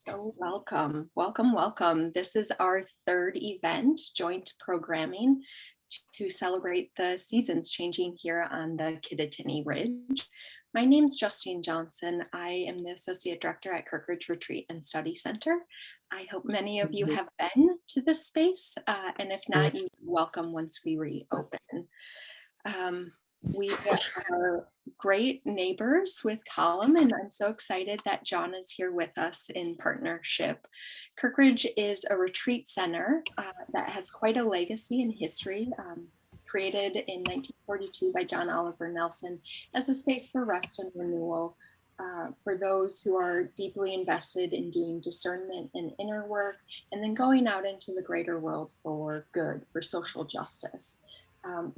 So welcome. This is our third event, joint programming to celebrate the seasons changing here on the Kittatinny Ridge. My name's Justine Johnson. I am the Associate Director at Kirkridge Retreat and Study Center. I hope many of you have been to this space, and if not, you're welcome once we reopen. We are great neighbors with Column, and I'm so excited that John is here with us in partnership. Kirkridge is a retreat center that has quite a legacy and history, created in 1942 by John Oliver Nelson as a space for rest and renewal for those who are deeply invested in doing discernment and inner work, and then going out into the greater world for good, for social justice.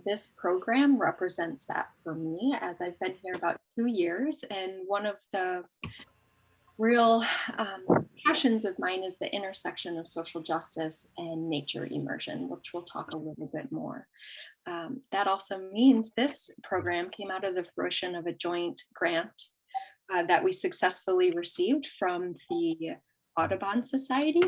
This program represents that for me, as I've been here about 2 years, and one of the real passions of mine is the intersection of social justice and nature immersion, which we'll talk a little bit more. That also means this program came out of the fruition of a joint grant that we successfully received from the Audubon Society.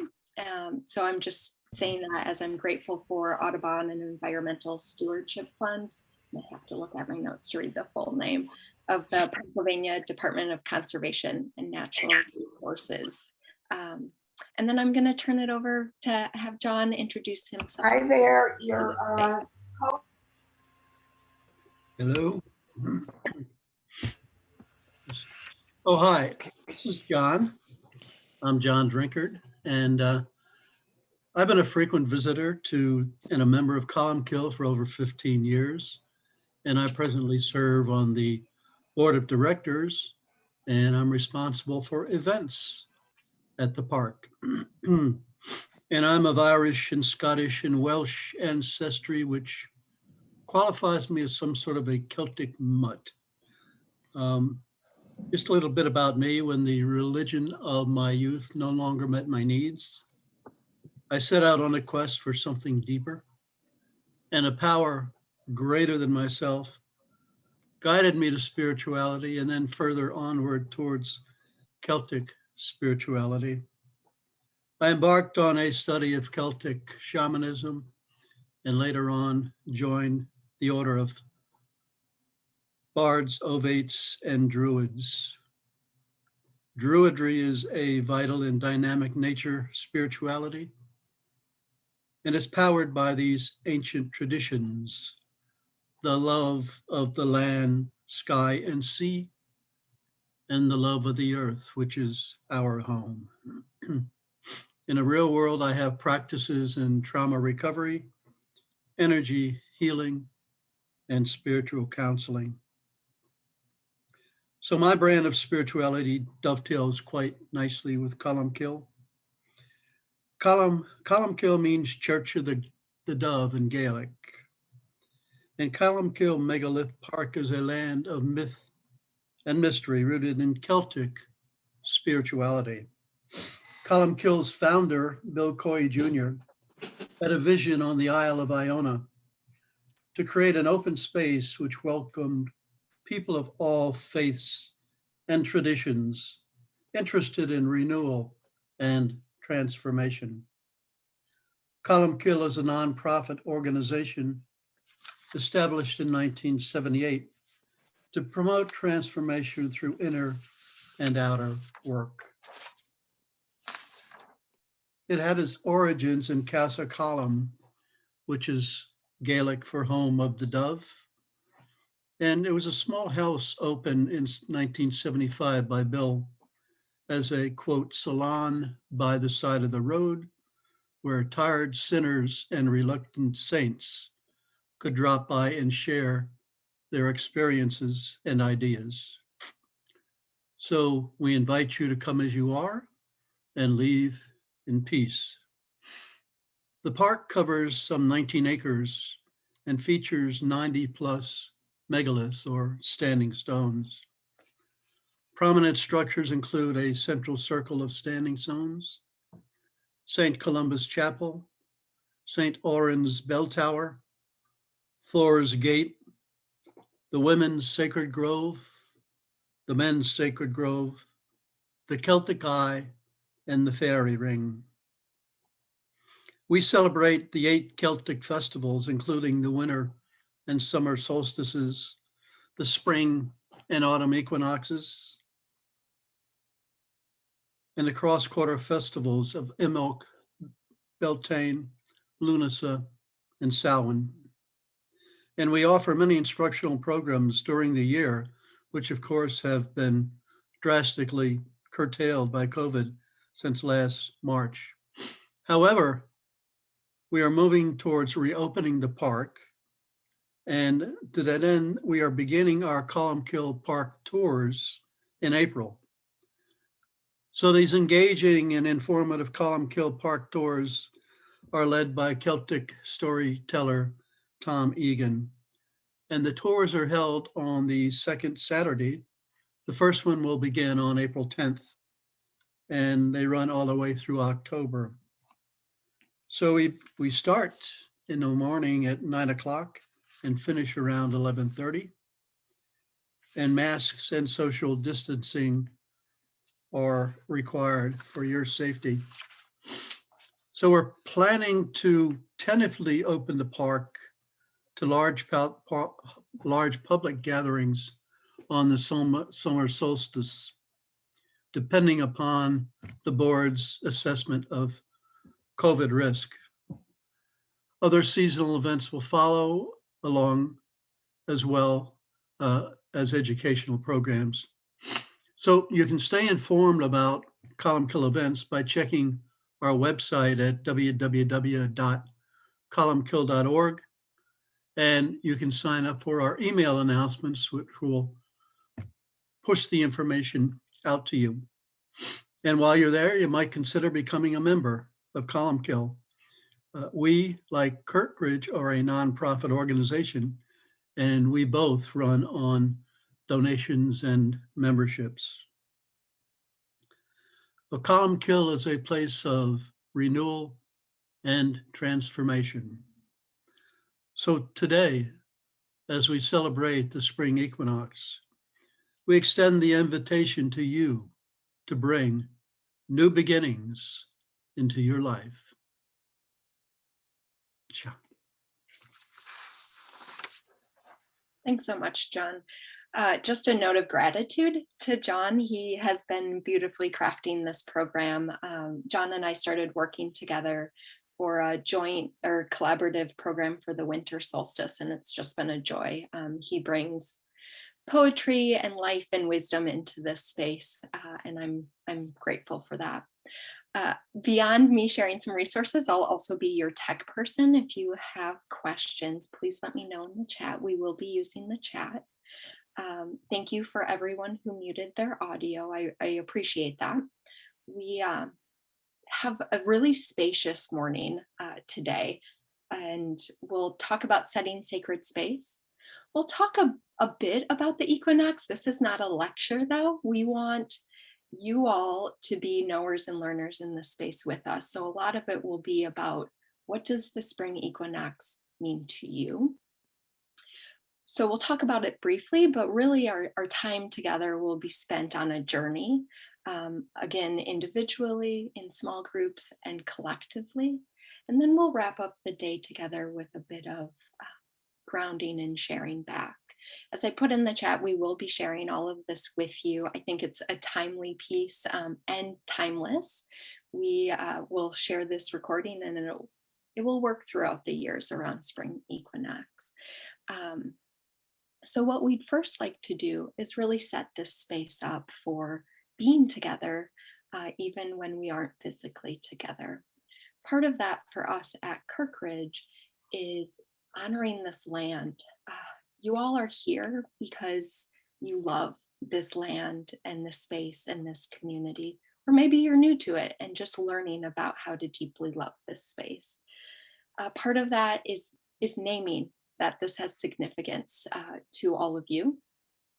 So I'm just saying that as I'm grateful for Audubon and Environmental Stewardship Fund. I have to look at my notes to read the full name of the Pennsylvania Department of Conservation and Natural Resources. And then I'm going to turn it over to have John introduce himself. Hi there, Hello. Oh, hi, this is John. I'm John Drinkard, and I've been a frequent visitor to and a member of Columcille for over 15 years, and I presently serve on the board of directors, and I'm responsible for events at the park. And I'm of Irish and Scottish and Welsh ancestry, which qualifies me as some sort of a Celtic mutt. Just a little bit about me. When the religion of my youth no longer met my needs, I set out on a quest for something deeper, and a power greater than myself guided me to spirituality, and then further onward towards Celtic spirituality. I embarked on a study of Celtic shamanism, and later on joined the order of bards, ovates, and druids. Druidry is a vital and dynamic nature spirituality, and is powered by these ancient traditions: the love of the land, sky, and sea, and the love of the earth, which is our home. In the real world, I have practices in trauma recovery, energy healing, and spiritual counseling. So my brand of spirituality dovetails quite nicely with Columcille. Columcille means Church of the Dove in Gaelic. And Columcille Megalith Park is a land of myth and mystery rooted in Celtic spirituality. Columcille's founder, Bill Coy Jr., had a vision on the Isle of Iona to create an open space which welcomed people of all faiths and traditions interested in renewal and transformation. Columcille is a nonprofit organization established in 1978 to promote transformation through inner and outer work. It had its origins in Casa Colum, which is Gaelic for home of the dove. And it was a small house opened in 1975 by Bill as a, quote, salon by the side of the road where tired sinners and reluctant saints could drop by and share their experiences and ideas. So we invite you to come as you are and leave in peace. The park covers some 19 acres and features 90 plus megaliths or standing stones. Prominent structures include a central circle of standing stones, St. Columba's Chapel, St. Oran's Bell Tower, Thor's Gate, the Women's Sacred Grove, the Men's Sacred Grove, the Celtic Eye, and the fairy ring. We celebrate the 8 Celtic festivals, including the winter and summer solstices, the spring and autumn equinoxes, and the cross-quarter festivals of Imbolc, Beltane, Lunasa, and Samhain. And we offer many instructional programs during the year, which of course have been drastically curtailed by COVID since last March. However, we are moving towards reopening the park. And to that end, we are beginning our Columcille Park tours in April. So these engaging and informative Columcille Park tours are led by Celtic storyteller Tom Egan. And the tours are held on the second Saturday. The first one will begin on April 10th, and they run all the way through October. So we start in the morning at 9 o'clock and finish around 11:30. And masks and social distancing are required for your safety. So we're planning to tentatively open the park to large public gatherings on the summer solstice, depending upon the board's assessment of COVID risk. Other seasonal events will follow along as well as educational programs. So you can stay informed about Columcille events by checking our website at www.columcille.org. And you can sign up for our email announcements, which will push the information out to you. And while you're there, you might consider becoming a member of Columcille. We, like Kirkridge, are a nonprofit organization, and we both run on donations and memberships. A Columcille is a place of renewal and transformation. So today, as we celebrate the spring equinox, we extend the invitation to you to bring new beginnings into your life. Ciao. Thanks so much, John. Just a note of gratitude to John. He has been beautifully crafting this program. John and I started working together for a joint or collaborative program for the winter solstice, and it's just been a joy. He brings poetry and life and wisdom into this space, and I'm grateful for that. Beyond me sharing some resources, I'll also be your tech person. If you have questions, please let me know in the chat. We will be using the chat. Thank you for everyone who muted their audio. I appreciate that. We have a really spacious morning today, and we'll talk about setting sacred space. We'll talk a bit about the equinox. This is not a lecture, though. We want you all to be knowers and learners in this space with us. So a lot of it will be about, what does the spring equinox mean to you? So we'll talk about it briefly, but really our time together will be spent on a journey, again, individually, in small groups, and collectively. And then we'll wrap up the day together with a bit of grounding and sharing back. As I put in the chat, we will be sharing all of this with you. I think it's a timely piece and timeless. We will share this recording, and it will work throughout the years around spring equinox. So what we'd first like to do is really set this space up for being together, even when we aren't physically together. Part of that for us at Kirkridge is honoring this land. You all are here because you love this land and this space and this community, or maybe you're new to it and just learning about how to deeply love this space. Part of that is naming that this has significance to all of you,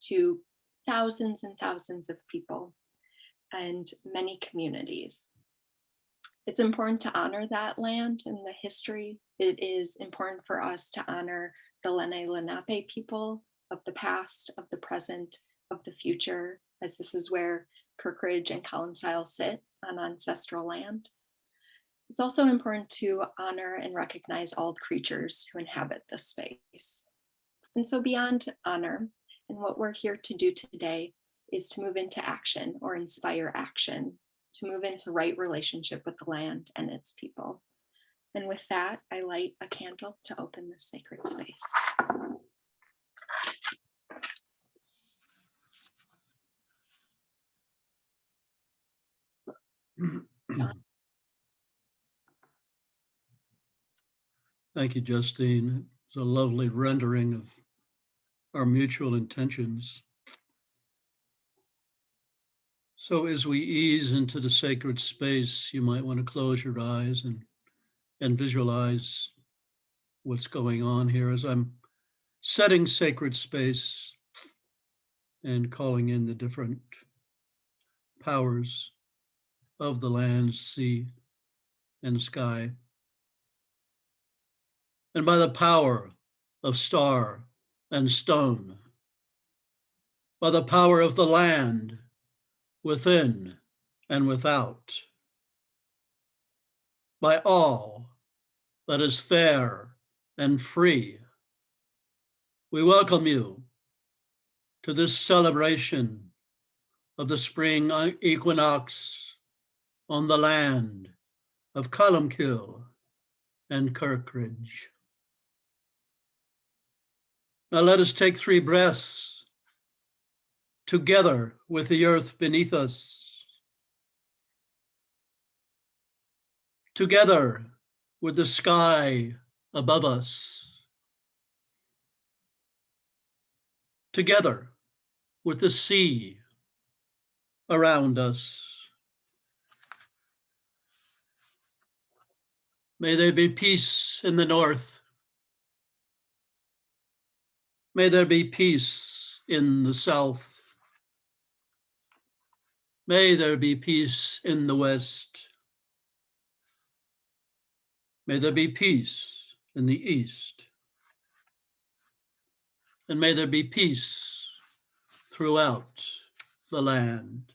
to thousands and thousands of people, and many communities. It's important to honor that land and the history. It is important for us to honor the Lenni Lenape people of the past, of the present, of the future, as this is where Kirkridge and Columcille sit on ancestral land. It's also important to honor and recognize all creatures who inhabit this space. And so beyond honor, and what we're here to do today is to move into action or inspire action, to move into right relationship with the land and its people. And with that, I light a candle to open this sacred space. Thank you, Justine. It's a lovely rendering of our mutual intentions. So as we ease into the sacred space, you might want to close your eyes and visualize what's going on here as I'm setting sacred space and calling in the different powers of the land, sea, and sky. And by the power of star and stone, by the power of the land within and without, by all that is fair and free, we welcome you to this celebration of the spring equinox on the land of Columcille and Kirkridge. Now let us take 3 breaths together with the earth beneath us, together with the sky above us, together with the sea around us. May there be peace in the north. May there be peace in the south. May there be peace in the west. May there be peace in the east. And may there be peace throughout the land.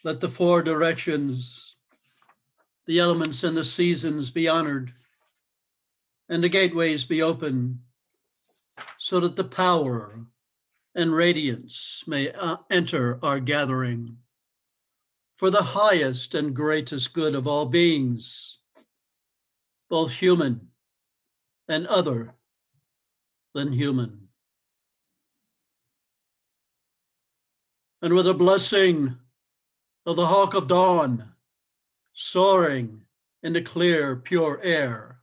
Let the 4 directions, the elements and the seasons be honored, and the gateways be open, so that the power and radiance may enter our gathering for the highest and greatest good of all beings, both human and other than human. And with a blessing of the hawk of dawn, soaring in the clear, pure air,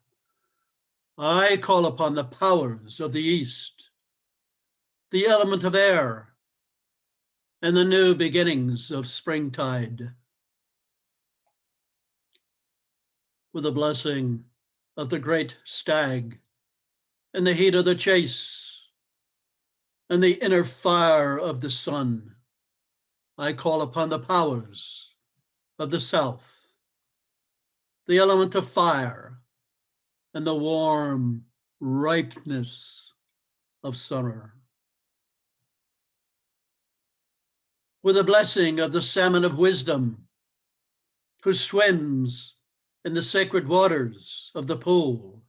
I call upon the powers of the east, the element of air, and the new beginnings of springtide. With the blessing of the great stag, and the heat of the chase, and the inner fire of the sun, I call upon the powers of the south, the element of fire, and the warm ripeness of summer. With the blessing of the salmon of wisdom, who swims in the sacred waters of the pool,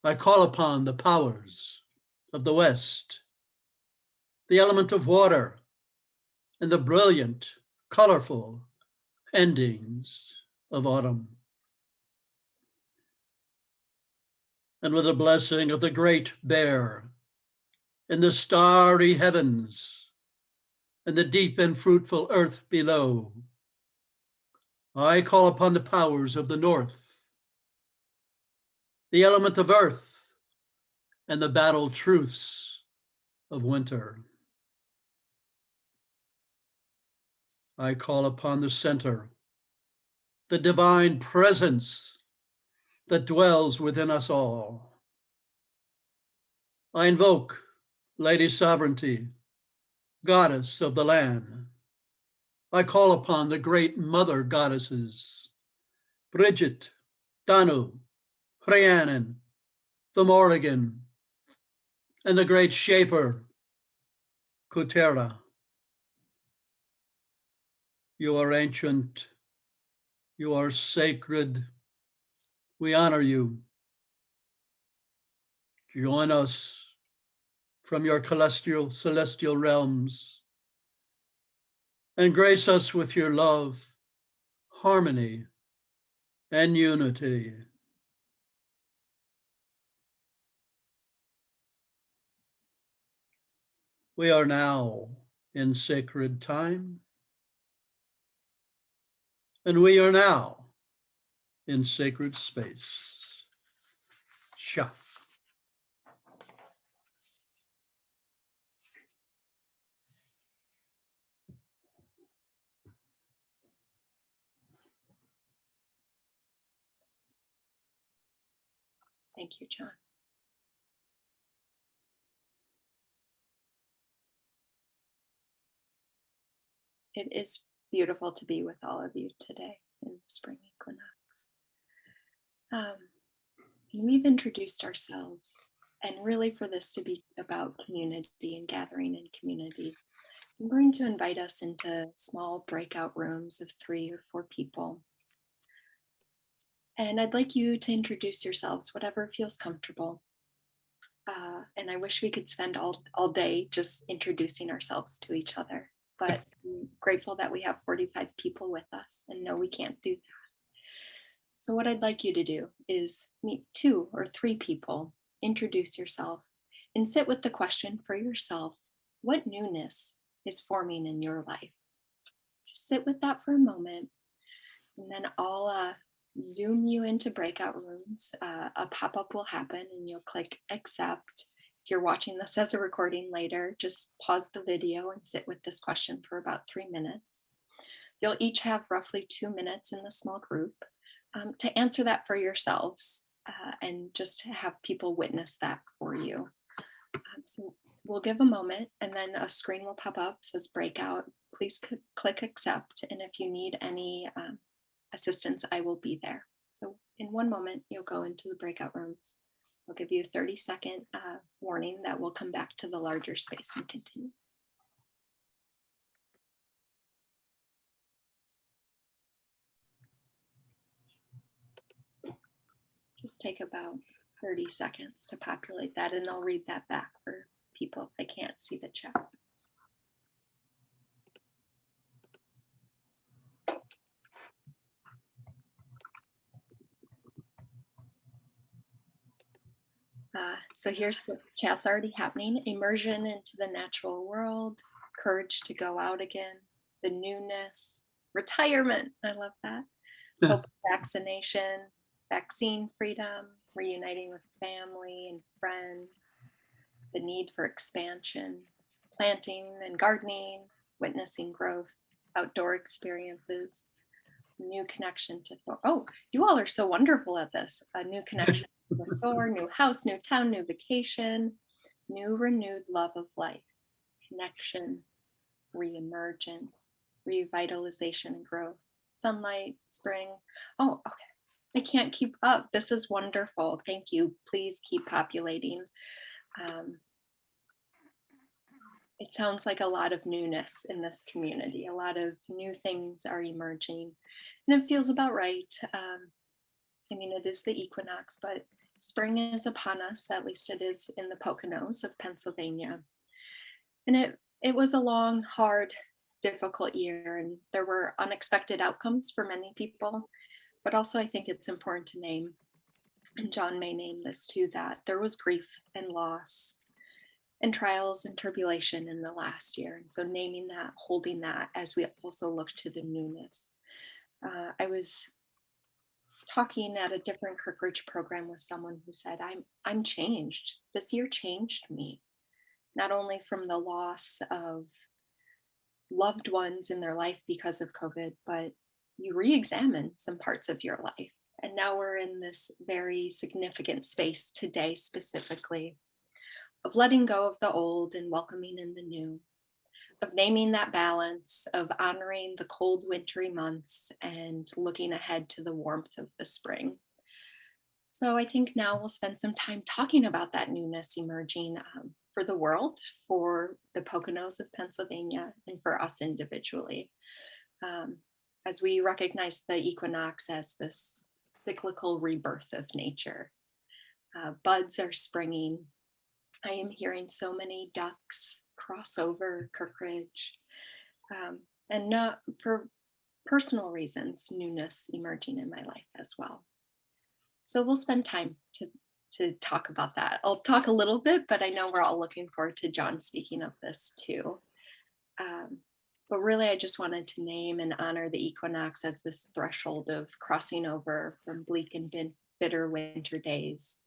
I call upon the powers of the west, the element of water, and the brilliant, colorful endings of autumn. And with the blessing of the great bear in the starry heavens and the deep and fruitful earth below, I call upon the powers of the north, the element of earth, and the battle truths of winter. I call upon the center, the divine presence that dwells within us all. I invoke Lady Sovereignty, goddess of the land. I call upon the great mother goddesses, Bridget, Danu, Rhiannon, the Morrigan, and the great shaper, Kutera. You are ancient. You are sacred. We honor you. Join us from your celestial realms and grace us with your love, harmony, and unity. We are now in sacred time, and we are now in sacred space. Sha. Thank you, John. It is beautiful to be with all of you today in the spring equinox. We've introduced ourselves, and really for this to be about community and gathering in community, I'm going to invite us into small breakout rooms of 3 or 4 people. And I'd like you to introduce yourselves, whatever feels comfortable. And I wish we could spend all day just introducing ourselves to each other, but I'm grateful that we have 45 people with us, and no, we can't do that. So what I'd like you to do is meet 2 or 3 people, introduce yourself, and sit with the question for yourself: what newness is forming in your life? Just sit with that for a moment, and then I'll zoom you into breakout rooms. A pop-up will happen and you'll click accept. If you're watching this as a recording later, just pause the video and sit with this question for about 3 minutes. You'll each have roughly 2 minutes in the small group to answer that for yourselves and just to have people witness that for you. So we'll give a moment and then a screen will pop up, says breakout. Please click accept. And if you need any assistance, I will be there. So in one moment, you'll go into the breakout rooms. I'll give you a 30-second warning that we'll come back to the larger space and continue. Just take about 30 seconds to populate that, and I'll read that back for people if they can't see the chat. So here's the chat's already happening. Immersion into the natural world, courage to go out again, the newness, retirement, I love that, hope, vaccination, vaccine freedom, reuniting with family and friends, the need for expansion, planting and gardening, witnessing growth, outdoor experiences, new connection to Thor. Oh, you all are so wonderful at this. A new connection to Thor, new house, new town, new vacation, new renewed love of life, connection, reemergence, revitalization and growth, sunlight, spring. Oh, okay. I can't keep up. This is wonderful. Thank you. Please keep populating. It sounds like a lot of newness in this community. A lot of new things are emerging, and it feels about right. I mean, it is the equinox, but spring is upon us. At least it is in the Poconos of Pennsylvania. And it was a long, hard, difficult year, and there were unexpected outcomes for many people. But also, I think it's important to name, and John may name this too, that there was grief and loss and trials and tribulation in the last year. And so naming that, holding that as we also look to the newness. I was talking at a different Kirkridge program with someone who said, I'm changed. This year changed me, not only from the loss of loved ones in their life because of COVID, but you re-examine some parts of your life. And now we're in this very significant space today, specifically, of letting go of the old and welcoming in the new, of naming that balance, of honoring the cold wintry months and looking ahead to the warmth of the spring. So I think now we'll spend some time talking about that newness emerging for the world, for the Poconos of Pennsylvania, and for us individually. Um, as we recognize the equinox as this cyclical rebirth of nature. Buds are springing. I am hearing so many ducks cross over Kirkridge, and not for personal reasons, newness emerging in my life as well. So we'll spend time to talk about that. I'll talk a little bit, but I know we're all looking forward to John speaking of this too. Um, but really, I just wanted to name and honor the equinox as this threshold of crossing over from bleak and bitter winter days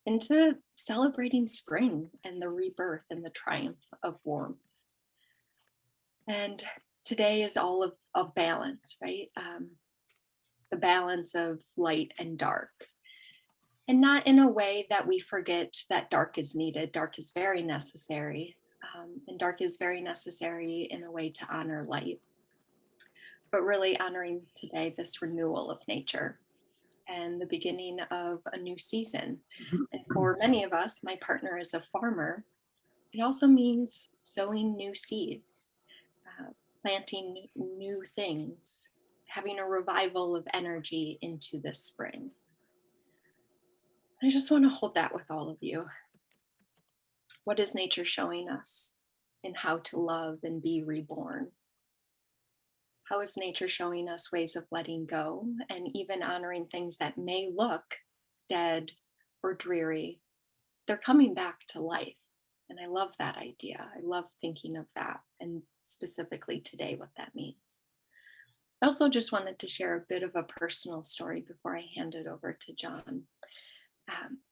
into celebrating spring and the rebirth and the triumph of warmth. And today is all of a balance, right? The balance of light and dark. And not in a way that we forget that dark is needed. Dark is very necessary. And dark is very necessary in a way to honor light. But really honoring today this renewal of nature and the beginning of a new season. And for many of us, my partner is a farmer. It also means sowing new seeds, planting new things, having a revival of energy into this spring. I just want to hold that with all of you. What is nature showing us in how to love and be reborn? How is nature showing us ways of letting go and even honoring things that may look dead or dreary? They're coming back to life. And I love that idea. I love thinking of that, and specifically today, what that means. I also just wanted to share a bit of a personal story before I hand it over to John.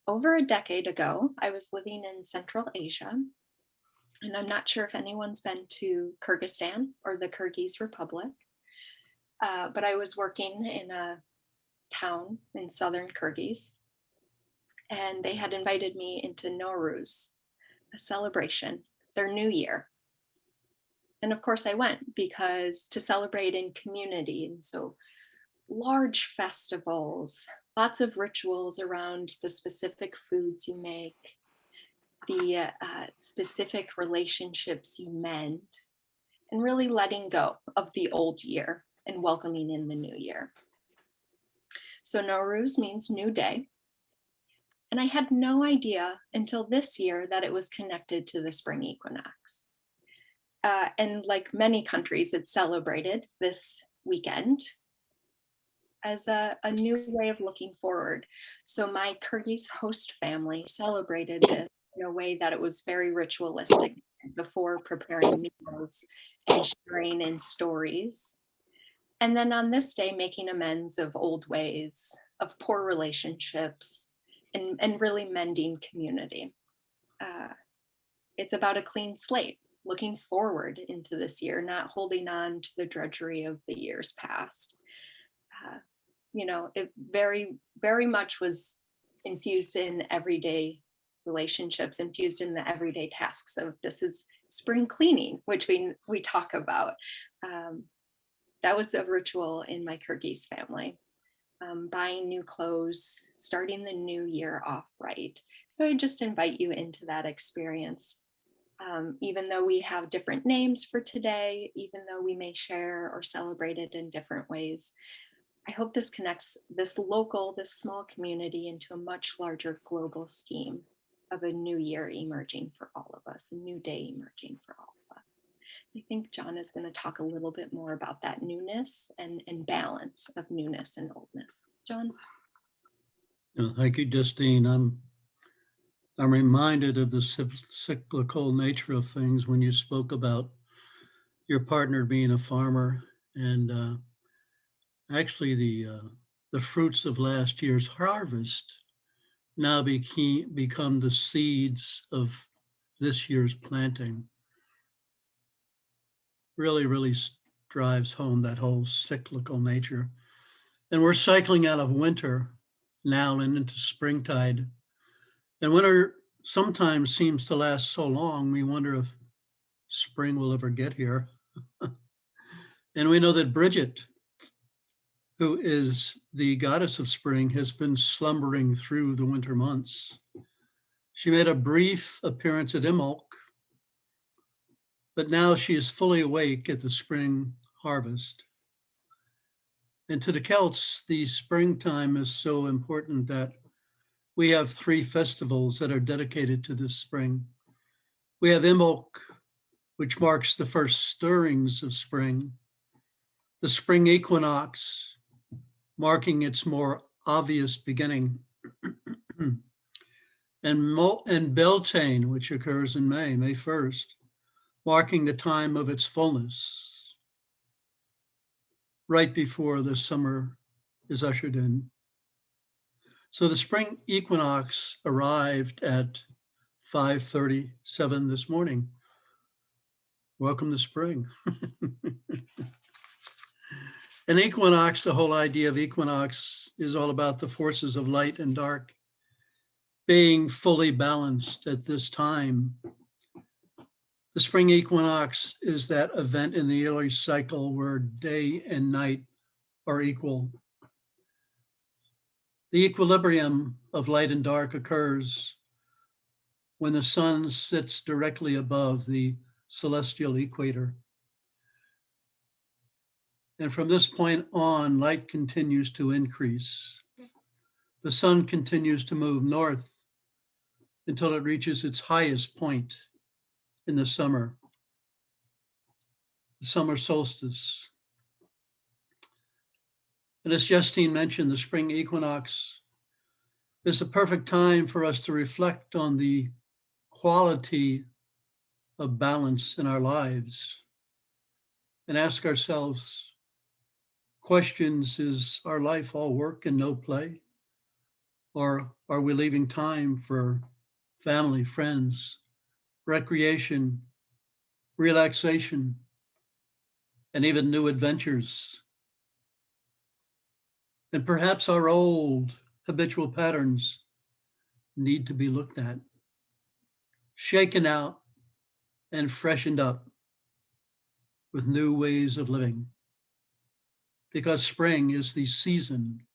Over a decade ago, I was living in Central Asia, and I'm not sure if anyone's been to Kyrgyzstan or the Kyrgyz Republic, but I was working in a town in southern Kyrgyz, and they had invited me into Nowruz, a celebration, their new year. And of course I went because to celebrate in community. And so large festivals, lots of rituals around the specific foods you make, the specific relationships you mend, and really letting go of the old year and welcoming in the new year. So Nowruz means new day. And I had no idea until this year that it was connected to the spring equinox. And like many countries, it's celebrated this weekend as a new way of looking forward. So my Kyrgyz host family celebrated this in a way that it was very ritualistic before preparing meals and sharing in stories. And then on this day, making amends of old ways, of poor relationships, and really mending community. It's about a clean slate, looking forward into this year, not holding on to the drudgery of the years past. It very, very much was infused in everyday relationships, infused in the everyday tasks of this is spring cleaning, which we talk about. That was a ritual in my Kyrgyz family. Buying new clothes, starting the new year off right. So I just invite you into that experience. Even though we have different names for today, even though we may share or celebrate it in different ways, I hope this connects this small community into a much larger global scheme of a new year emerging for all of us, a new day emerging for all of us. I think John is going to talk a little bit more about that newness and balance of newness and oldness. John? Thank you, Justine. I'm reminded of the cyclical nature of things when you spoke about your partner being a farmer, and actually the fruits of last year's harvest now become the seeds of this year's planting. Really, really drives home that whole cyclical nature. And we're cycling out of winter now and into springtide. And winter sometimes seems to last so long, we wonder if spring will ever get here. And we know that Bridget, who is the goddess of spring, has been slumbering through the winter months. She made a brief appearance at Imbolc, but now she is fully awake at the spring harvest. And to the Celts, the springtime is so important that we have 3 festivals that are dedicated to this spring. We have Imbolc, which marks the first stirrings of spring, the spring equinox, marking its more obvious beginning, and Beltane, which occurs in May 1st, marking the time of its fullness, right before the summer is ushered in. So the spring equinox arrived at 5:37 this morning. Welcome to spring. An equinox, the whole idea of equinox is all about the forces of light and dark being fully balanced at this time. The spring equinox is that event in the yearly cycle where day and night are equal. The equilibrium of light and dark occurs when the sun sits directly above the celestial equator. And from this point on, light continues to increase. The sun continues to move north until it reaches its highest point in the summer solstice. And as Justine mentioned, the spring equinox is the perfect time for us to reflect on the quality of balance in our lives and ask ourselves questions: is our life all work and no play? Or are we leaving time for family, friends, recreation, relaxation, and even new adventures? And perhaps our old habitual patterns need to be looked at, shaken out, and freshened up with new ways of living. Because spring is the season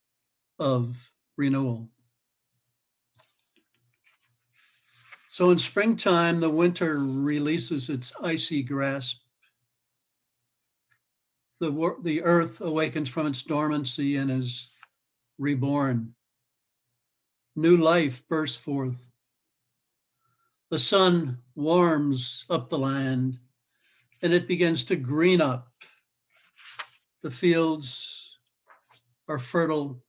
of renewal. So in springtime, the winter releases its icy grasp. The earth awakens from its dormancy and is reborn. New life bursts forth. The sun warms up the land and it begins to green up. The fields are fertile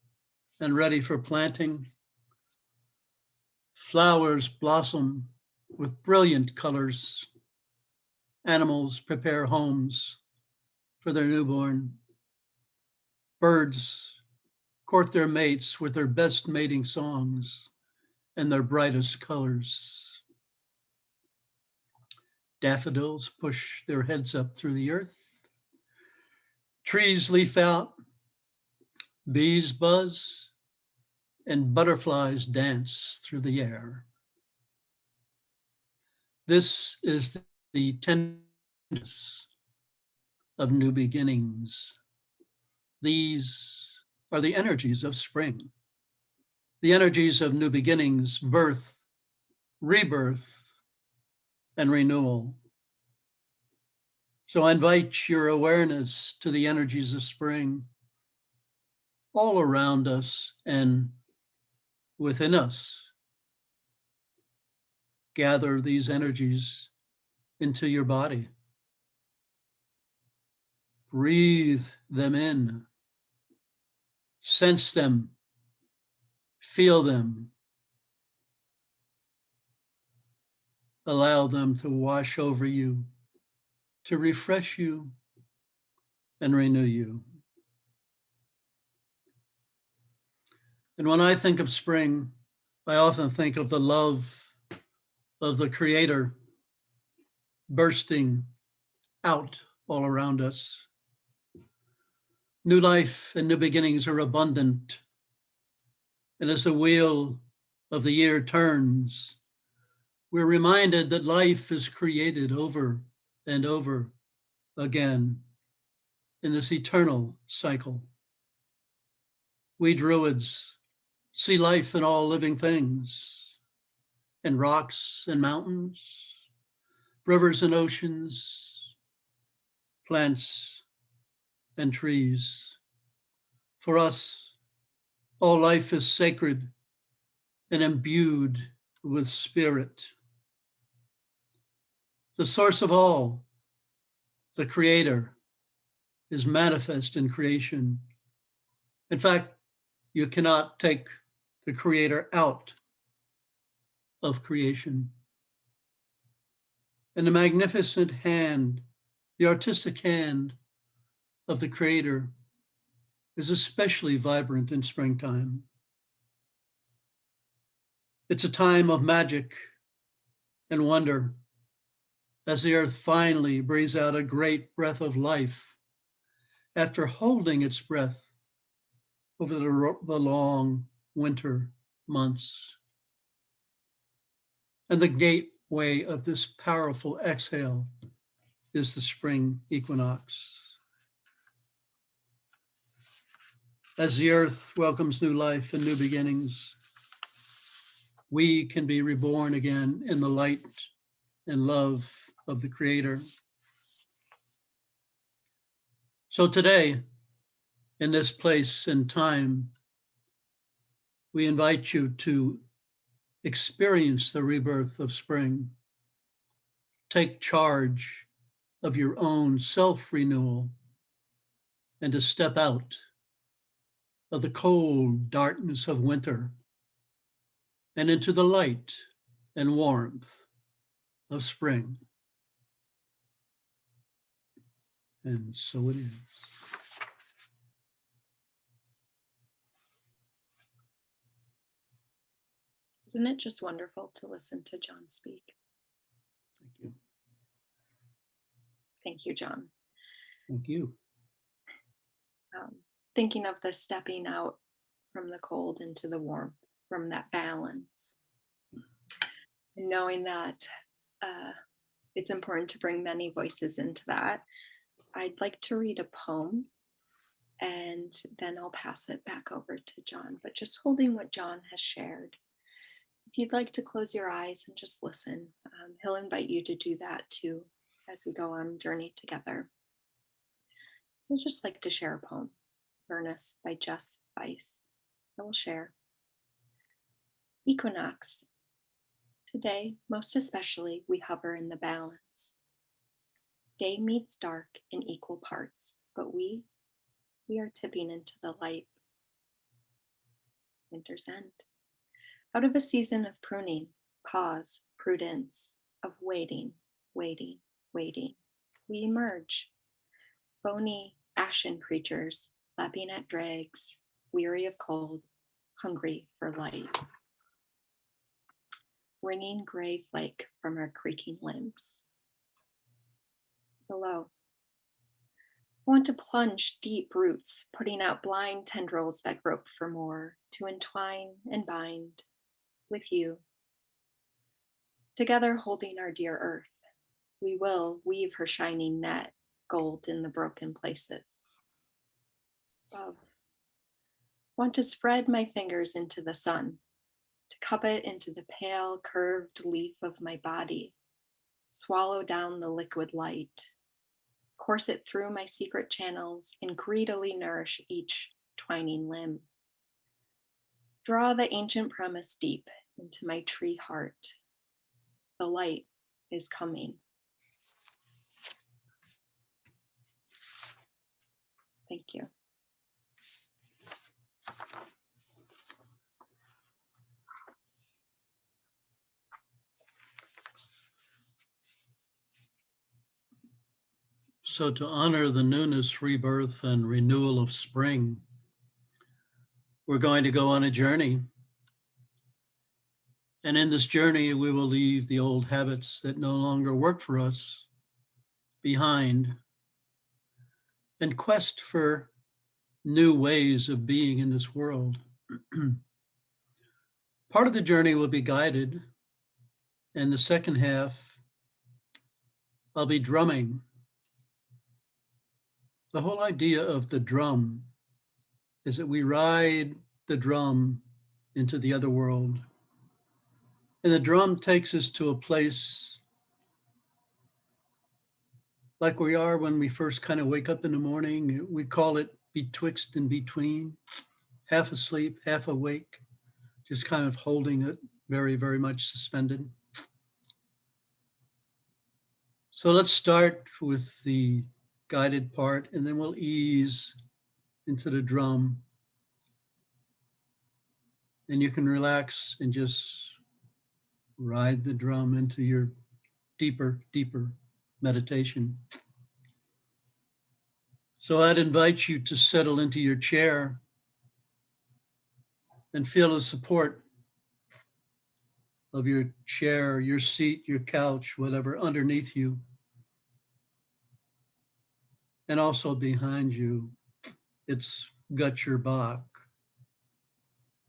and ready for planting. Flowers blossom with brilliant colors. Animals prepare homes for their newborn. Birds court their mates with their best mating songs and their brightest colors. Daffodils push their heads up through the earth. Trees leaf out, bees buzz, and butterflies dance through the air. This is the tenderness of new beginnings. These are the energies of spring, the energies of new beginnings, birth, rebirth, and renewal. So I invite your awareness to the energies of spring all around us and within us. Gather these energies into your body. Breathe them in. Sense them. Feel them. Allow them to wash over you, to refresh you and renew you. And when I think of spring, I often think of the love of the Creator bursting out all around us. New life and new beginnings are abundant. And as the wheel of the year turns, we're reminded that life is created over and over again in this eternal cycle. We Druids see life in all living things. and rocks and mountains, rivers and oceans, plants and trees. For us, all life is sacred and imbued with spirit. The source of all, the creator, is manifest in creation. In fact, you cannot take the creator out of creation. And the magnificent hand, the artistic hand of the creator is especially vibrant in springtime. It's a time of magic and wonder as the earth finally breathes out a great breath of life after holding its breath over the long winter months. And the gateway of this powerful exhale is the spring equinox. As the earth welcomes new life and new beginnings, we can be reborn again in the light and love of the Creator. So today, in this place and time, we invite you to experience the rebirth of spring. Take charge of your own self-renewal and to step out of the cold darkness of winter and into the light and warmth of spring. And so it is. Isn't it just wonderful to listen to John speak? Thank you. Thank you, John. Thank you. Thinking of the stepping out from the cold into the warmth, from that balance, and knowing that it's important to bring many voices into that. I'd like to read a poem and then I'll pass it back over to John, but just holding what John has shared. If you'd like to close your eyes and just listen, he'll invite you to do that too as we go on journey together. I'd just like to share a poem, Furnace by Jess Weiss. I will share. Equinox. Today, most especially, we hover in the balance. Day meets dark in equal parts, but we are tipping into the light. Winter's end. Out of a season of pruning, pause, prudence, of waiting, waiting, waiting, we emerge. Bony, ashen creatures, lapping at drags, weary of cold, hungry for light. Wringing gray flake from our creaking limbs. Below. I want to plunge deep roots, putting out blind tendrils that grope for more, to entwine and bind with you. Together holding our dear earth, we will weave her shining net, gold in the broken places. Above. Want to spread my fingers into the sun, to cup it into the pale, curved leaf of my body, swallow down the liquid light, course it through my secret channels, and greedily nourish each twining limb. Draw the ancient promise deep into my tree heart. The light is coming. Thank you. So to honor the newness, rebirth, and renewal of spring, we're going to go on a journey. And in this journey, we will leave the old habits that no longer work for us behind and quest for new ways of being in this world. Part of the journey will be guided, and the second half, I'll be drumming. The whole idea of the drum is that we ride the drum into the other world. And the drum takes us to a place like we are when we first kind of wake up in the morning. We call it betwixt and between, half asleep, half awake, just kind of holding it very, very much suspended. So let's start with the guided part, and then we'll ease into the drum. And you can relax and just ride the drum into your deeper, deeper meditation. So I'd invite you to settle into your chair and feel the support of your chair, your seat, your couch, whatever, underneath you, and also behind you. It's got your back.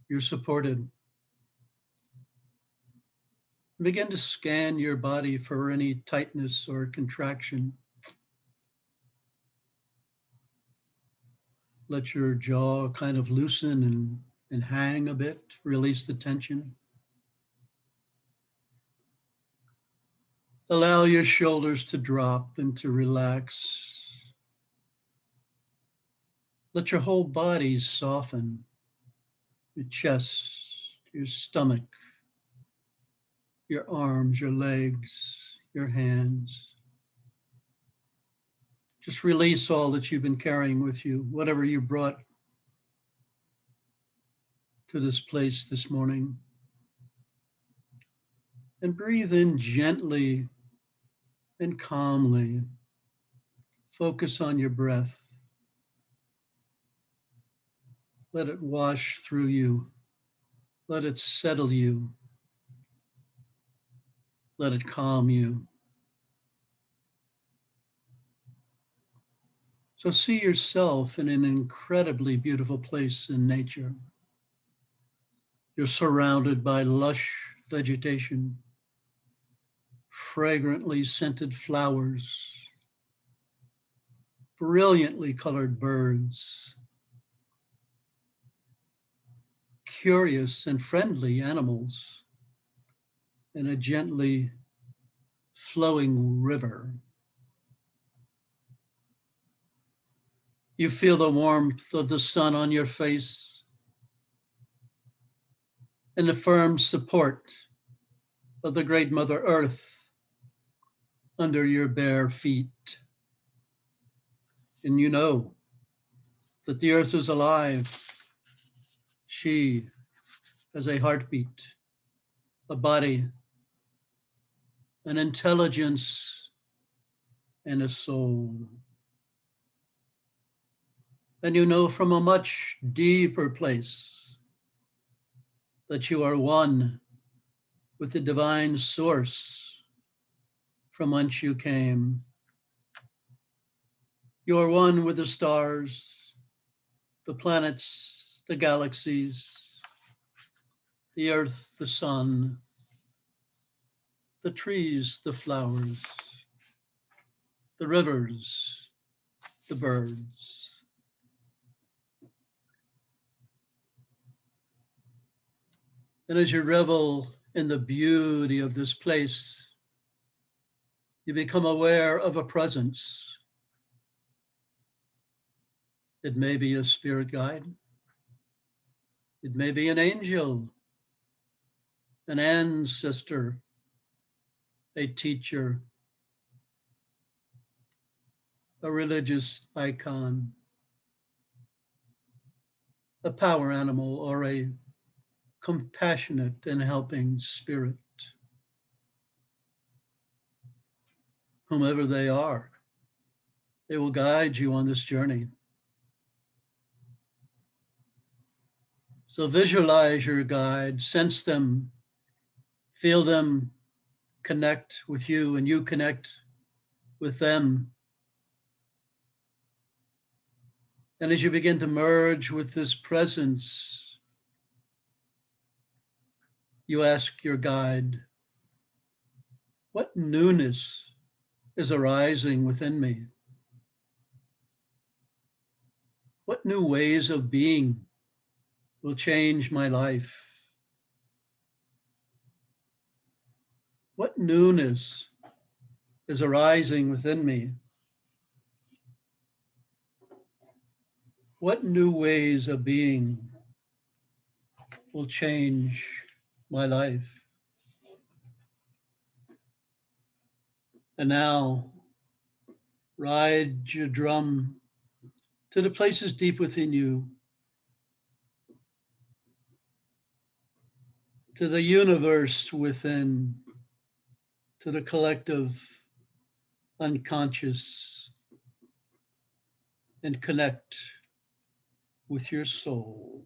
You're supported. Begin to scan your body for any tightness or contraction. Let your jaw kind of loosen and hang a bit, release the tension. Allow your shoulders to drop and to relax. Let your whole body soften, your chest, your stomach, your arms, your legs, your hands. Just release all that you've been carrying with you, whatever you brought to this place this morning. And breathe in gently and calmly. Focus on your breath. Let it wash through you. Let it settle you. Let it calm you. So see yourself in an incredibly beautiful place in nature. You're surrounded by lush vegetation, fragrantly scented flowers, brilliantly colored birds, curious and friendly animals, and a gently flowing river. You feel the warmth of the sun on your face and the firm support of the great Mother Earth under your bare feet. And you know that the earth is alive. She has a heartbeat, a body, an intelligence, and a soul. And you know from a much deeper place that you are one with the divine source from whence you came. You are one with the stars, the planets, the galaxies, the earth, the sun, the trees, the flowers, the rivers, the birds. And as you revel in the beauty of this place, you become aware of a presence. It may be a spirit guide. It may be an angel, an ancestor, a teacher, a religious icon, a power animal, or a compassionate and helping spirit. Whomever they are, they will guide you on this journey. So visualize your guide, sense them, feel them connect with you, and you connect with them. And as you begin to merge with this presence, you ask your guide, what newness is arising within me? What new ways of being will change my life? What newness is arising within me? What new ways of being will change my life? And now, ride your drum to the places deep within you, to the universe within, to the collective unconscious, and connect with your soul.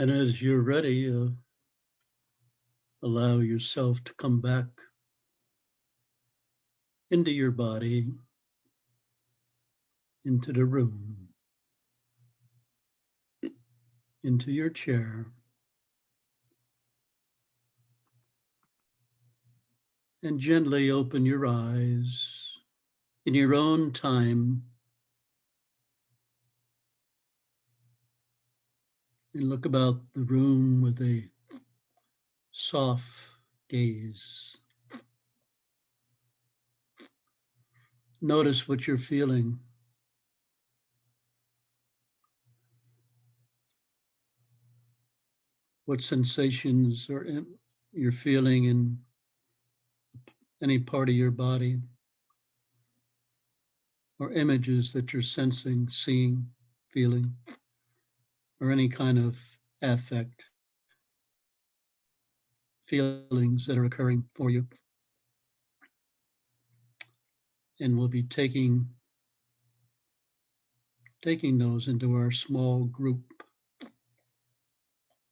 And as you're ready, allow yourself to come back into your body, into the room, into your chair, and gently open your eyes in your own time and look about the room with a soft gaze. Notice what you're feeling. What sensations you're feeling in any part of your body, or images that you're sensing, seeing, feeling, or any kind of affect, feelings that are occurring for you. And we'll be taking those into our small group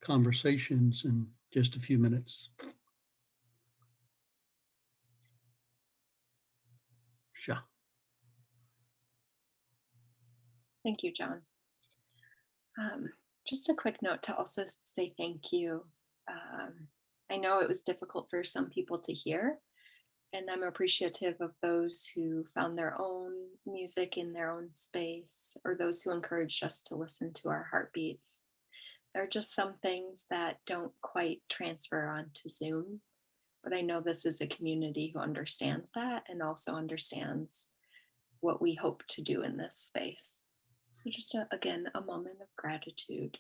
conversations in just a few minutes. Sure. Thank you, John. Just a quick note to also say thank you. I know it was difficult for some people to hear, and I'm appreciative of those who found their own music in their own space, or those who encouraged us to listen to our heartbeats. There are just some things that don't quite transfer onto Zoom, but I know this is a community who understands that and also understands what we hope to do in this space. So just again, a moment of gratitude.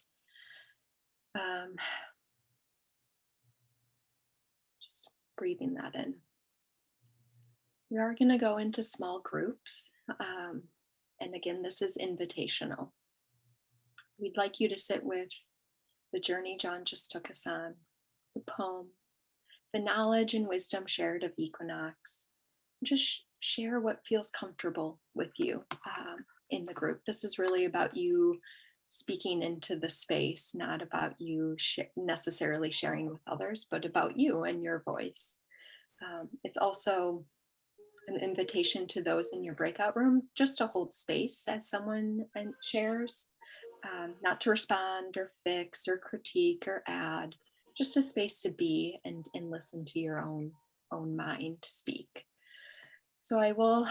Just breathing that in. We are going to go into small groups. And again, this is invitational. We'd like you to sit with the journey John just took us on, the poem, the knowledge and wisdom shared of Equinox. Just share what feels comfortable with you in the group. This is really about you speaking into the space, not about you necessarily sharing with others, but about you and your voice. It's also an invitation to those in your breakout room just to hold space as someone shares, not to respond or fix or critique or add, just a space to be and listen to your own mind speak. So I will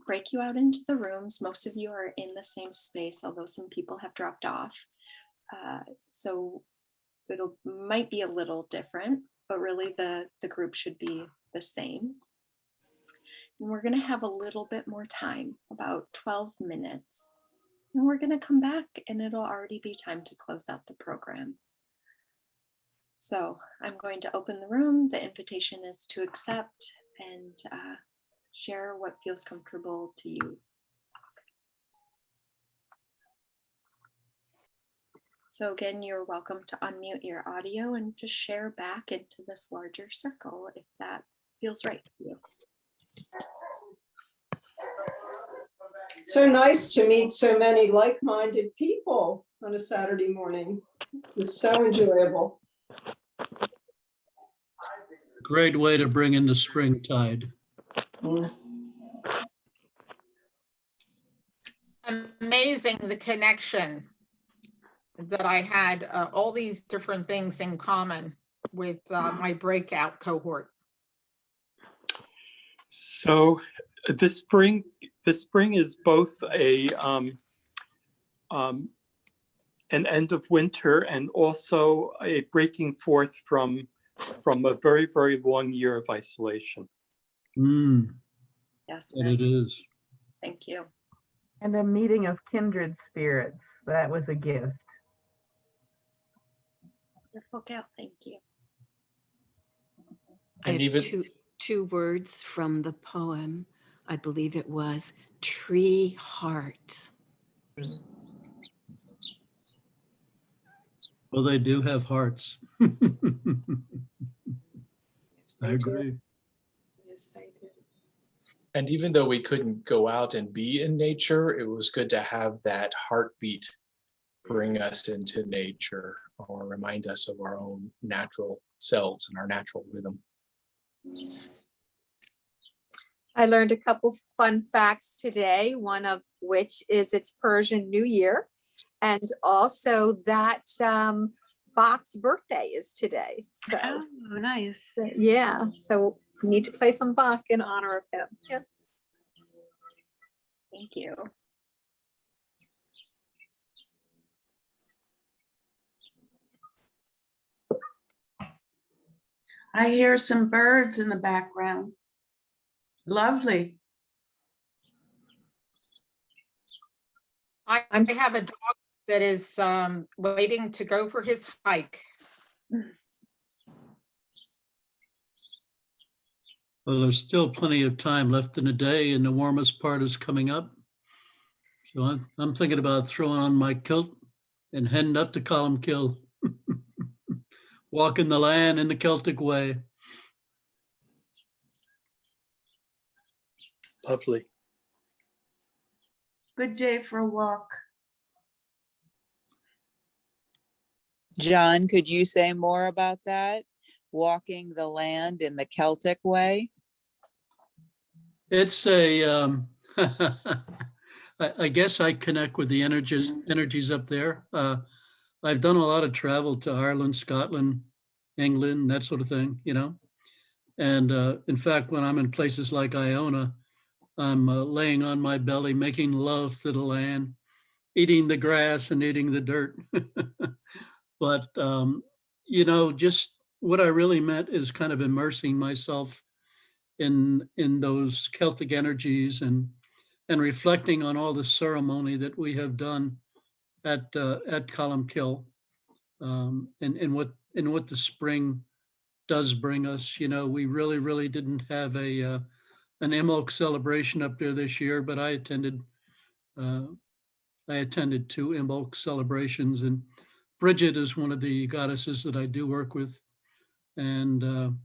break you out into the rooms. Most of you are in the same space, although some people have dropped off. So might be a little different, but really the group should be the same. And we're going to have a little bit more time, about 12 minutes. And we're going to come back and it'll already be time to close out the program. So I'm going to open the room. The invitation is to accept and share what feels comfortable to you. So again, you're welcome to unmute your audio and just share back into this larger circle if that feels right to you. So nice to meet so many like-minded people on a Saturday morning. This is so enjoyable. Great way to bring in the springtide. Amazing, the connection that I had, all these different things in common with my breakout cohort. So this spring is both an end of winter and also a breaking forth from a very, very long year of isolation. Yes, And it is. thank you. And a meeting of kindred spirits. That was a gift. Wonderful gal, thank you. I And have even two words from the poem. I believe it was tree heart. Well, they do have hearts. Yes, I agree. Yes, they do. and even though we couldn't go out and be in nature, it was good to have that heartbeat bring us into nature or remind us of our own natural selves and our natural rhythm. I learned a couple fun facts today, one of which is it's Persian New Year, and also that Bach's birthday is today. So Oh, nice. yeah, so we need to play some Bach in honor of him. Yeah. Thank you. I hear some birds in the background. Lovely. I have a dog that is waiting to go for his hike. Well, there's still plenty of time left in the day, and the warmest part is coming up. So I'm thinking about throwing on my kilt and heading up to Columcille, walking the land in the Celtic way. Lovely. Good day for a walk. John, could you say more about that? Walking the land in the Celtic way? It's a, I guess I connect with the energies up there. I've done a lot of travel to Ireland, Scotland, England, that sort of thing, you know. And in fact, when I'm in places like Iona, I'm laying on my belly, making love to the land, eating the grass and eating the dirt. But, you know, just what I really meant is kind of immersing myself in those Celtic energies and reflecting on all the ceremony that we have done at Columcille, and what the spring does bring us. You know, we really didn't have an Imbolc celebration up there this year, but I attended 2 Imbolc celebrations, and Bridget is one of the goddesses that I do work with, and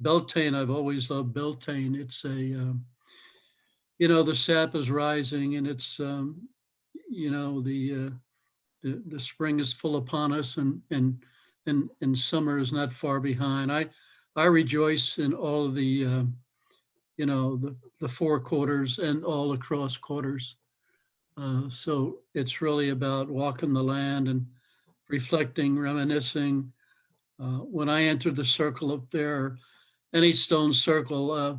Beltane, I've always loved Beltane. It's a, you know, the sap is rising, and it's, you know, the spring is full upon us, and summer is not far behind. I rejoice in all of the, you know, the 4 quarters and all across quarters. So it's really about walking the land and reflecting, reminiscing. When I enter the circle up there, any stone circle,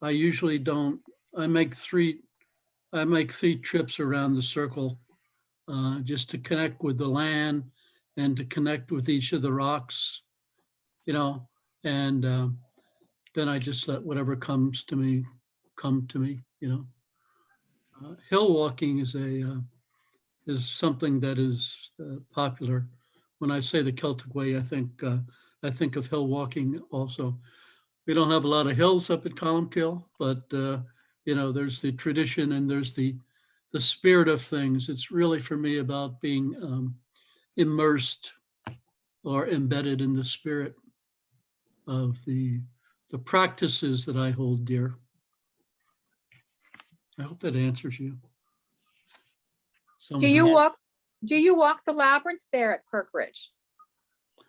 I usually don't. I make 3 trips around the circle, just to connect with the land and to connect with each of the rocks, you know, and then I just let whatever comes to me come to me, you know. Hill walking is something that is popular. When I say the Celtic way, I think of hill walking also. We don't have a lot of hills up at Columcille, but you know, there's the tradition and there's the spirit of things. It's really for me about being immersed or embedded in the spirit of the practices that I hold dear. I hope that answers you. Do you walk the labyrinth there at Kirkridge?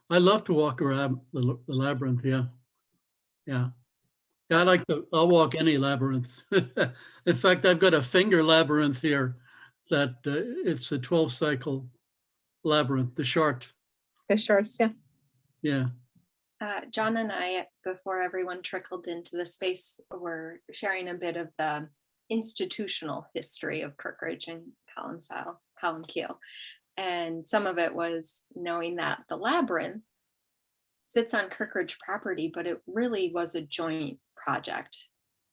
I love to walk around the labyrinth. Yeah. Yeah. Yeah, I'll walk any labyrinth. In fact, I've got a finger labyrinth here that it's a 12 cycle labyrinth, the short. The shorts, yeah. Yeah. John and I, before everyone trickled into the space, were sharing a bit of the institutional history of Kirkridge and Columcille. And some of it was knowing that the labyrinth sits on Kirkridge property, but it really was a joint project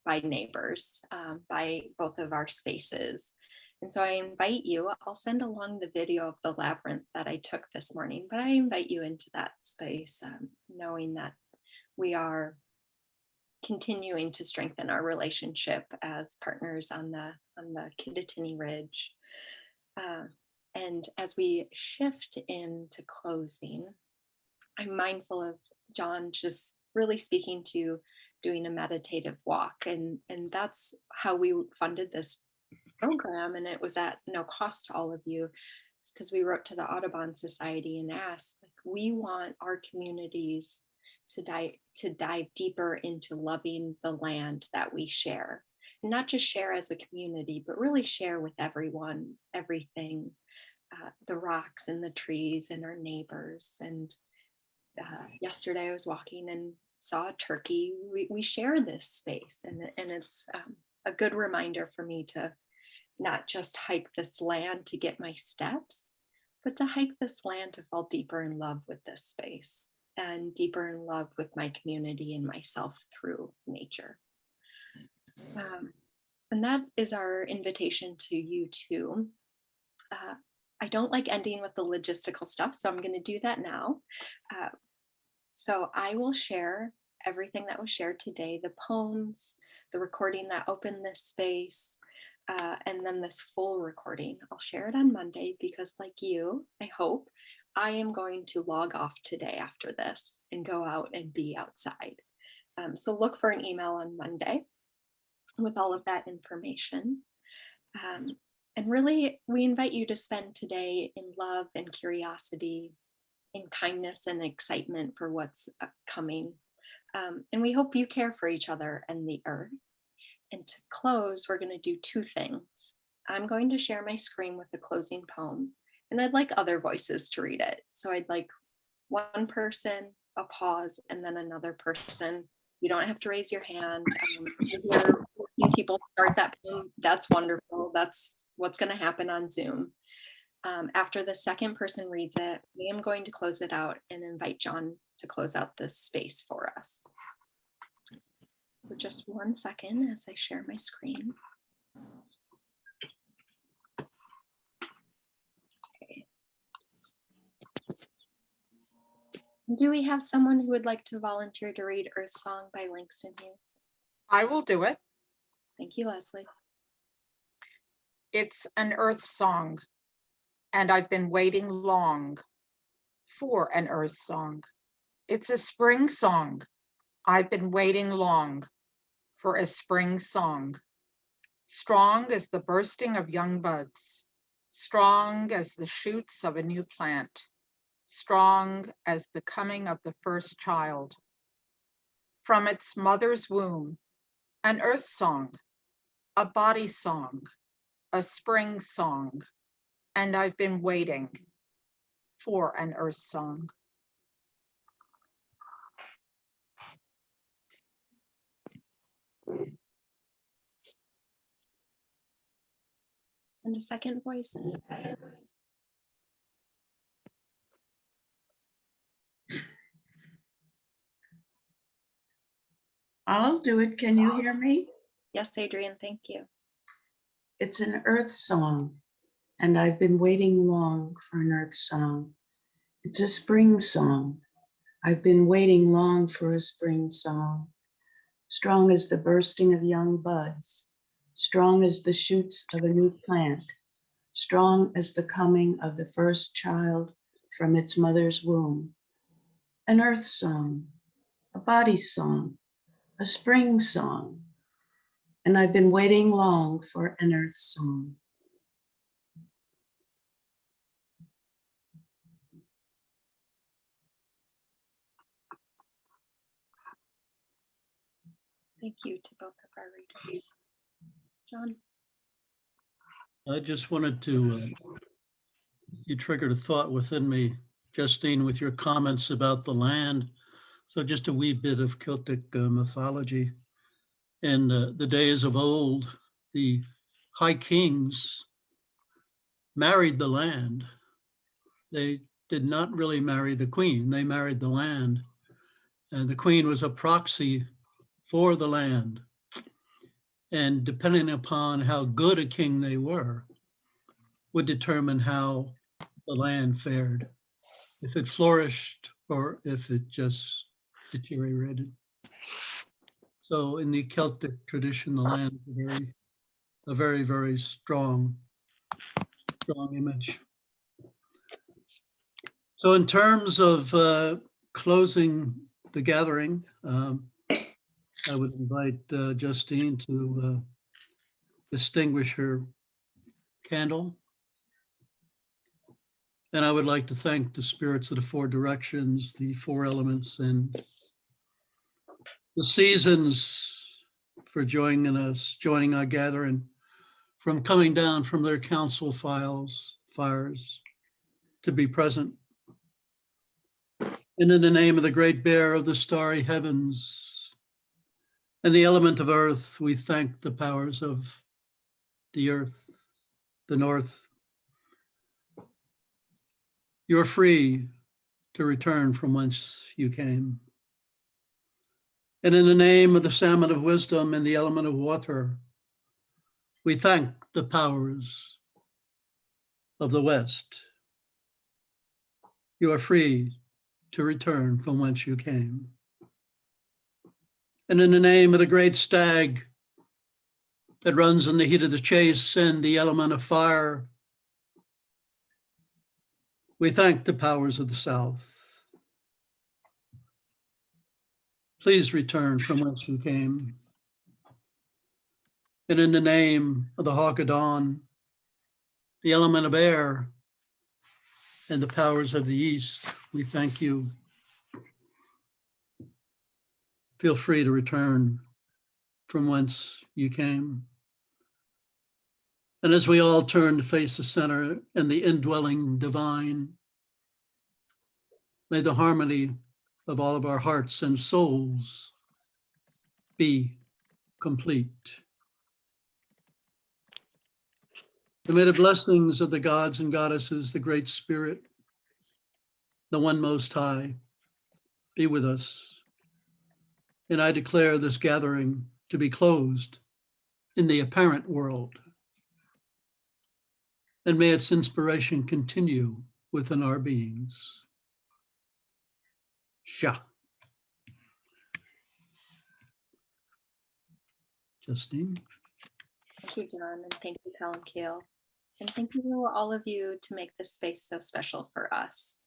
by neighbors, by both of our spaces. And so I invite you, I'll send along the video of the labyrinth that I took this morning, but I invite you into that space, knowing that we are continuing to strengthen our relationship as partners on the Kittatinny Ridge. And as we shift into closing, I'm mindful of John just really speaking to doing a meditative walk. And that's how we funded this program. And it was at no cost to all of you, because we wrote to the Audubon Society and asked, like, we want our communities to dive deeper into loving the land that we share. And not just share as a community, but really share with everyone, everything, the rocks and the trees and our neighbors. And yesterday I was walking and saw a turkey. We share this space, and it's a good reminder for me to not just hike this land to get my steps, but to hike this land to fall deeper in love with this space and deeper in love with my community and myself through nature. And that is our invitation to you too. I don't like ending with the logistical stuff, so I'm going to do that now. So I will share everything that was shared today, the poems, the recording that opened this space, and then this full recording. I'll share it on Monday because, like you, I hope, I am going to log off today after this and go out and be outside. So look for an email on Monday with all of that information. And really, we invite you to spend today in love and curiosity, in kindness and excitement for what's coming. And we hope you care for each other and the earth. And to close, we're going to do two things. I'm going to share my screen with a closing poem, and I'd like other voices to read it. So I'd like one person, a pause, and then another person. You don't have to raise your hand. If you're watching people start that poem, that's wonderful. That's what's going to happen on Zoom. After the second person reads it, I am going to close it out and invite John to close out this space for us. So just 1 second as I share my screen. Okay. Do we have someone who would like to volunteer to read Earth Song by Langston Hughes? I will do it. Thank you, Leslie. It's an earth song, and I've been waiting long for an earth song. It's a spring song. I've been waiting long for a spring song. Strong as the bursting of young buds, strong as the shoots of a new plant, strong as the coming of the first child. From its mother's womb, an earth song, a body song, a spring song, and I've been waiting for an earth song. And a second voice. I'll do it. Can you hear me? Yes, Adrian, thank you. It's an earth song, and I've been waiting long for an earth song. It's a spring song. I've been waiting long for a spring song. Strong as the bursting of young buds, strong as the shoots of a new plant, strong as the coming of the first child from its mother's womb. An earth song, a body song, a spring song, and I've been waiting long for an earth song. Thank you to both of our readers. John? I just wanted to, you triggered a thought within me, Justine, with your comments about the land. So just a wee bit of Celtic mythology. In the days of old, the high kings married the land. They did not really marry the queen, they married the land. And the queen was a proxy for the land. And depending upon how good a king they were, would determine how the land fared, if it flourished or if it just deteriorated. So in the Celtic tradition, the land is a very, very strong image. So in terms of closing the gathering, I would invite Justine to distinguish her candle. And I would like to thank the spirits of the four directions, the four elements, and the seasons for joining us, joining our gathering, from coming down from their council fires to be present. And in the name of the great bear of the starry heavens and the element of earth, we thank the powers of the earth, the north. You're free to return from whence you came. And in the name of the salmon of wisdom and the element of water, we thank the powers of the west. You are free to return from whence you came. And in the name of the great stag that runs in the heat of the chase and the element of fire, we thank the powers of the south. Please return from whence you came. And in the name of the hawk of dawn, the element of air, and the powers of the east, we thank you. Feel free to return from whence you came. And as we all turn to face the center and the indwelling divine, may the harmony of all of our hearts and souls be complete. And may the blessings of the gods and goddesses, the Great Spirit, the One Most High, be with us. And I declare this gathering to be closed in the apparent world. And may its inspiration continue within our beings. Sha. Justine. Thank you, John, and thank you, Columcille. And thank you, all of you, to make this space so special for us.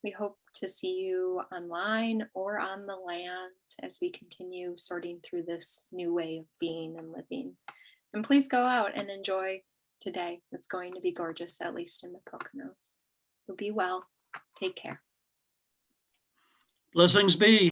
We hope to see you online or on the land as we continue sorting through this new way of being and living. And please go out and enjoy today. It's going to be gorgeous, at least in the Poconos. So be well. Take care. Blessings be.